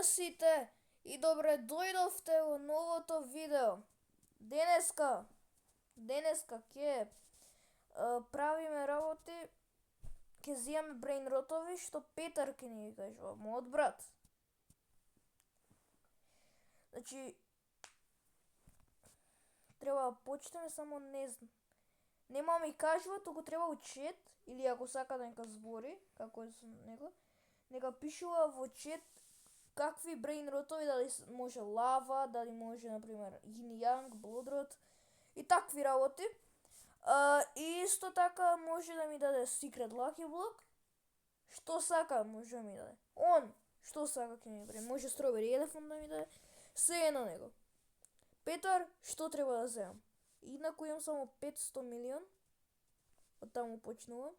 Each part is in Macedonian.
на сите и добре дојдовте во новото видео. Денеска ќе правиме работи, ќе зијаме брейнротови што Петар ќе ни ги кажува, мојот брат. Значи, треба да почнеме, само не знам. Нема ми кажува, туку треба у чет, или ако сака да нека збори, како е со него, нека пишува во чет какви брейнротови, дали може лава, дали може, например, Yin Yang, Bloodrot и такви работи. И исто така може да ми даде Secret Lucky Block, што сака може да ми даде. Он, што сака ќе ми прави, може Strawberry Elephant да ми даде, се е на него. Петар, што треба да земам? Инаку имам само 500 милион, од таму почнувам.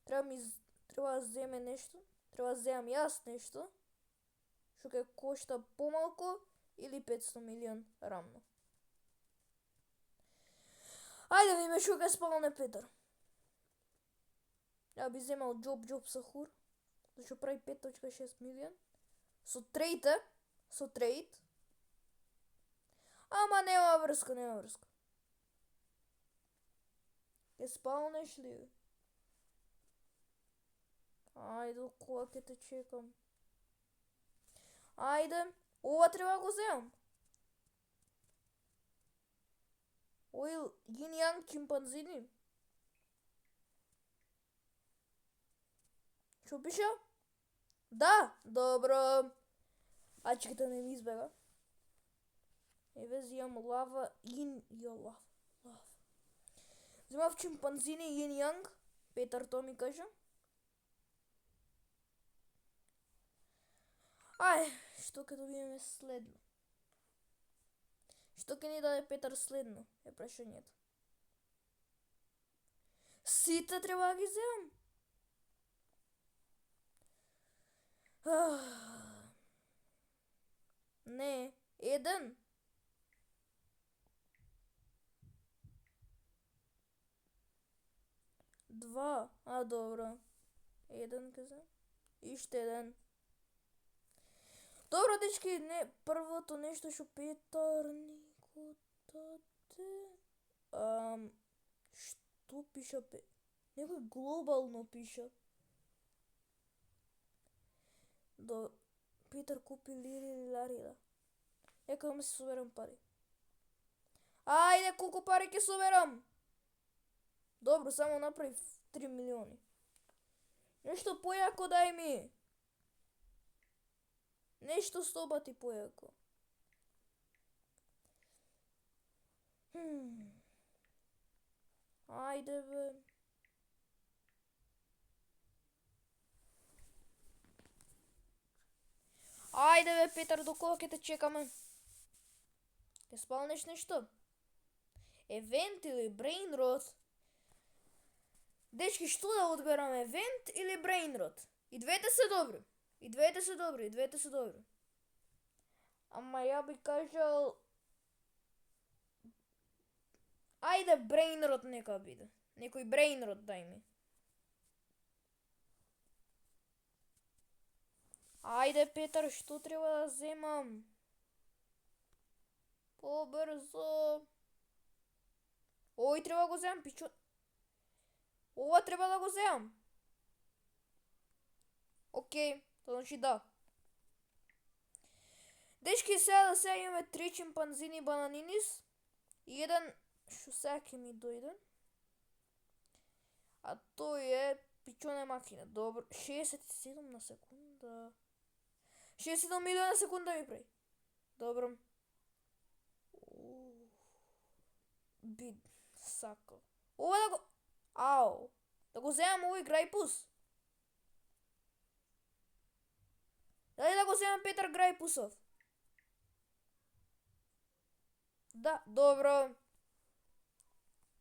Треба да земе нешто, треба да земам јас нешто, што ќе кошта помалку или 500 милион рамно. Ајде видиме што ќе спалне Петар. Ја би земал Job Сахур, зашто прави 5.6 милион. Со трейд. Ама нема врска. Ќе спалнеш ли? Ајде, кога ќе те чекам. Ајде, ова треба го земам. Ој Yin Yang чимпанзини. Што пише? Да, добро. А чекайте да не ми избега. Еве зијам лава, лава. Земав чимпанзини Yin Yang, Петар то ми кажа. Ај, што ќе добиеме следно? Што ќе ни даде Петар следно, е прашањето. Сите треба да ги земам. Не, еден. Два, добро. Еден ќе земам. Иште еден. Добро, дечки, не, првото нешто што Петар ни го даде. Што пиша некој глобално пиша. Петар купи лири ларида. Нека да се соберам пари. Ајде, колку пари ќе соберам? Добро, само направи 3 милиони. Нешто појако дај ми. Нешто 100 пати појако. Ајде бе. Ајде бе, Петар, до кога ќе те чекаме? Ќе спалнеш нешто? Евент или брейнрот? Дечки, што да одберам, евент или брейнрот? И двете се добри. Ама ја би кажал... Ајде, брейнрот нека биде. Некој брейнрот дај ми. Ајде, Петар, што треба да земам? Побрзо. Ој треба го земам, пичо. Ова треба да го земам. Океј, тоа значи да. Дечки, сега имаме 3 чимпанзини бананинис и еден што сега ќе ми дојде. А тој е пичоне макина. Добро, 67 на секунда. 67 милиона на секунда ми прави. Добро. Би сакал. Ова да го... Да го земам овој Грајпус. Дали да го земам Петар Грајпусов? Да, добро.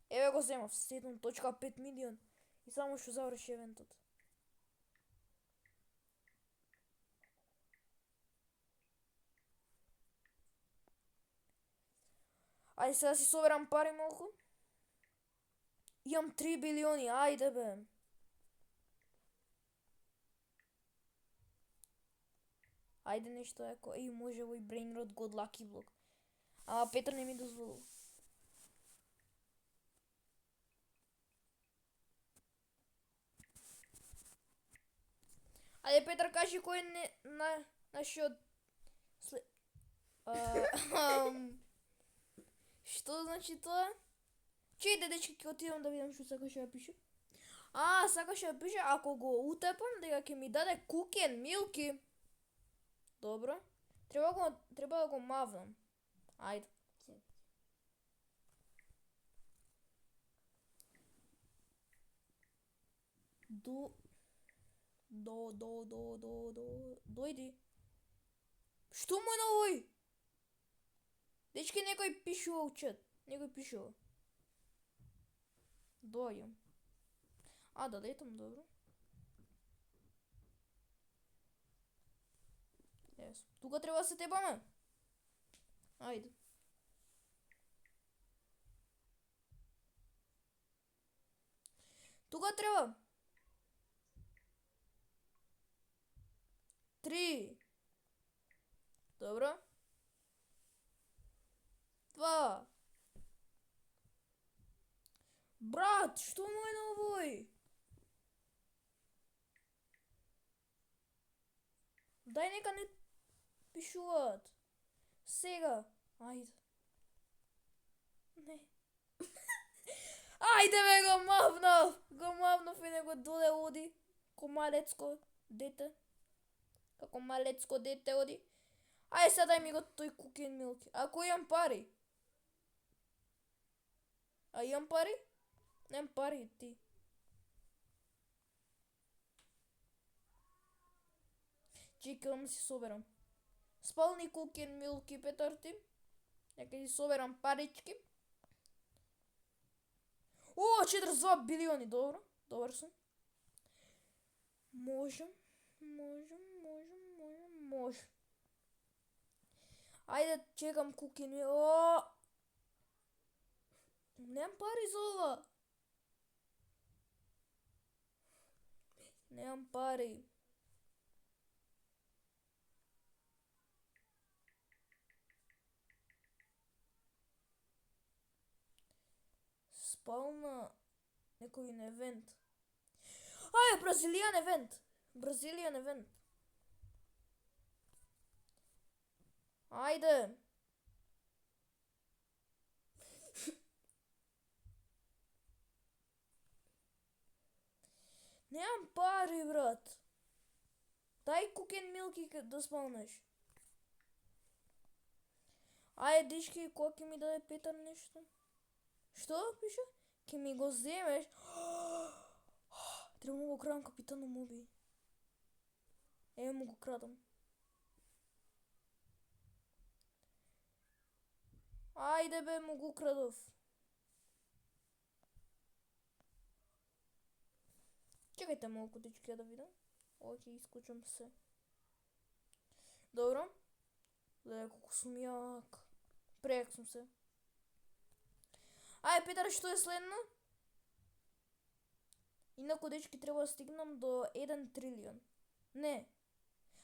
Еве го земав, 7.5 милион. И само што заврши евентот. Ајде сега си соберам пари малку. Имам 3 билиони, ајде бе. Ајде нешто еко, може овој brain rot god lucky block. Ама Петар не ми дозволил. Ајде Петар, кажи кој е нашиот Што значи тоа? Чејте дечки, ќе отидам да видам што сакаше да пише. Сакаше да пише ако го утепам дека ќе ми даде cookie and milky. Добро. Треба да го мавнам. Ајде. Дојди. Што му е на овој? Дечки, некој пишува у чат. Некој пишува. Дојам. Да летам, добро. Тука треба да се тепаме. Ајде. Тука треба. 3. Добро. 2. Брат, што му е на овој? Дај нека не пишуваат. Сега. Ајде. Не. Ајде бе, го мавнав. Го мавнав и него доде оди. Ко малецко дете. Како малецко дете оди. Ајде сега дај ми го тој cookie and milky. Ако имам пари. Имам пари? Немам пари ти. Чекам да си соберам. Спални cookie and milky, Петар ти. Нека си соберам парички. 42 билиони, добро. Добар сум. Можем. Ајде, чекам cookie and milky. Немам пари за ова. Немам пари. Спал на некој евент. Бразилијан евент. Ајде. Немам пари, брат. Дај cookie and milky да спалнеш. Ајде, дечки, кога ќе ми даде Петар нешто? Што пише? Ќе ми го земеш? Треба му го крадам капитано моби. Му го крадам. Ајде бе, му го крадов. Чекајте малку, дечки, да видам. Ова ќе исклучам се. Добро. Гледај колку сум јак. Прејак сум се. Ајде, Петар, што е следно? Инаку, дечки, треба да стигнам до 1 трилион. Не.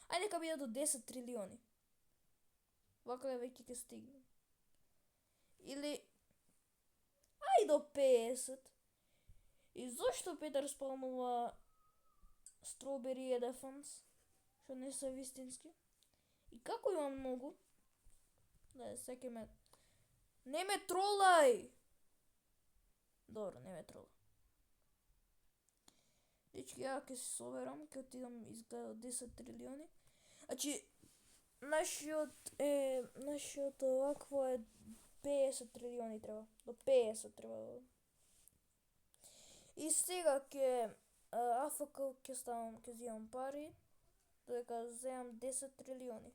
Ајде, нека биде до 10 трилиони. Вака веќе ќе стигнам. Или... Ајде до 50. И зошто Петар спалнува Strawberry Elephants? Што не се вистински? И како имам многу? Секе ме... Не ме тролај! Добро, не ме трола. Дечки, ја ќе се соберам, ќе отидам изгледа 10 трилиони. Значи, нашиот овакво е 50 трилиони треба. До 50 треба. И сега ќе АФК ќе ставам, ќе земам пари, додека земам 10 трилиони.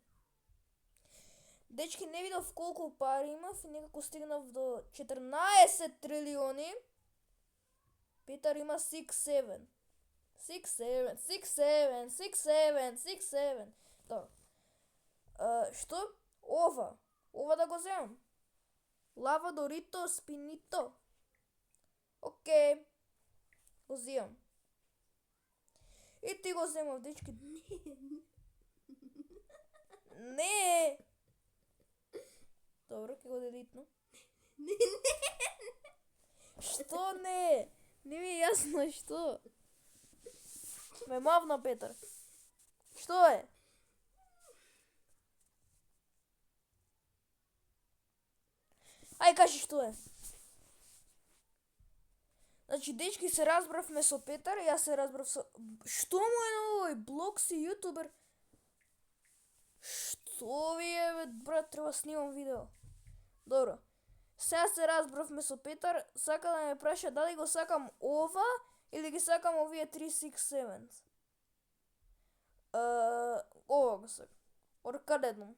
Дечки, не видов колку пари имав и некако стигнав до 14 трилиони. Петар има 6-7. Добро. Што? Ова да го земам. Лава Дорито Спинито. Океј. Го земам. И ти го земав, дечки. Не. Добро, ќе го делитну. Што не? Не ми е јасно што. Ме мавна Петар. Што е? Ај кажи што е. Значи, дечки, се разбравме со Петар, јас се разбрав со... Што му е на овој блог си јутубер? Што ви е, брат, треба снимам видео. Добро. Сега се разбравме со Петар, сака да ме праша дали го сакам ова или ги сакам овие 367. Ова го сакам. Оркаледон.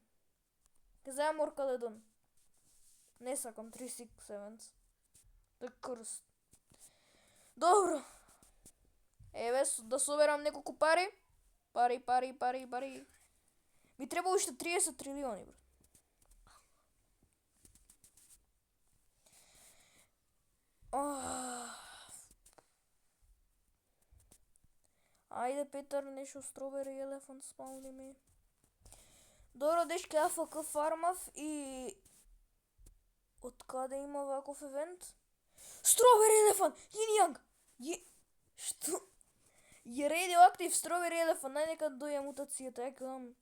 Ке земам Оркаледон. Не сакам 367. Тој крст. Добро. Еве, да соберам неколку пари. Пари. Ми треба уште 30 трилиони, брат. Ајде, Петар, нешто Strawberry Elephant спални ми. Добро, дечки, АФК фармав и... Од каде има ваков евент? Strawberry Elephant! Yin Yang! Што? Е радиоактив Strawberry Elephant, најдека доја мутацијата, ја кадам...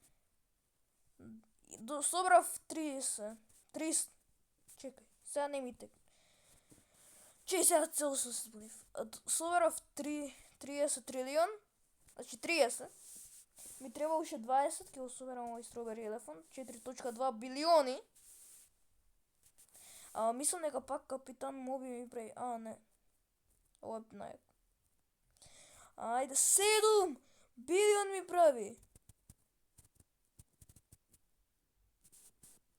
Собрав 30. Чекај, сега не ми тек. Сега цело се збунив. Собрав 30 трилион, значи 30. Ми треба уште 20, ќе го соберам овој Strawberry Elephant, 4.2 билиони. Мислам дека пак Капитан Моби ми прави. Не. Ова е најак. Ајде, 7 билион ми прави.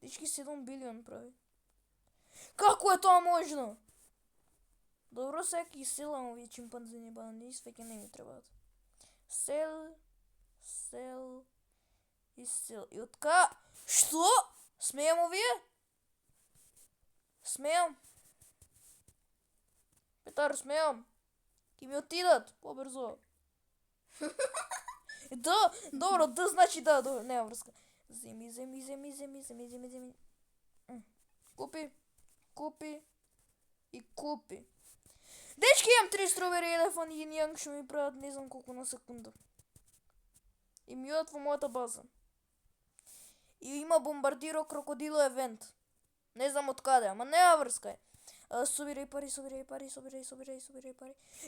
Дечки, 7 билион прави. Како е тоа можно? Добро, сега ќе селам овие чимпанзини банани, свеќе не ми требаат. Сел. И отка... Што? Смеам овие? Смеам. Петар, смеам. Ки ми отидат, побрзо. Да, добро, да значи да, добро, нема врска. Земи. Купи. Дечки, имам 3 Strawberry Elephant и Yin Yang што ми прават не знам колку на секунда. И ми одат во мојата база. И има бомбардиро крокодило евент. Не знам од каде, ама нема врска. Собирај пари.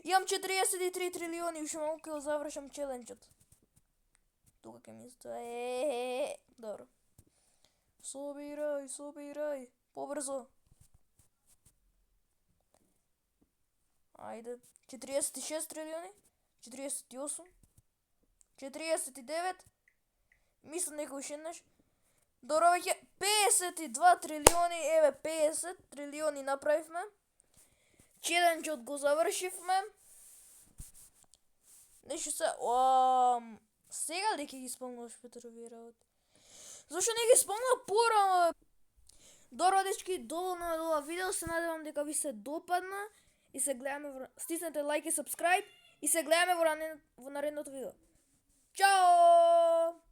Имам 43 трилиони, уште малку ќе го завршам челенџот. Тука ќе ми стае. Добро. Собирај. Побрзо. Ајде. 46 трилиони. 48. 49. Мислам дека уште еднаш. Добро, веќе 52 трилиони, еве 50 трилиони направивме. Челенџот го завршивме. Нешто се... Сега ли ќе ги исполнуваш Петрови работи? Зошто не ги исполнува порано? Добро, дечки, доволно е ова видео. Се надевам дека ви се допадна. И се гледаме стиснете лайк и subscribe. И се гледаме во наредното видео. Чао!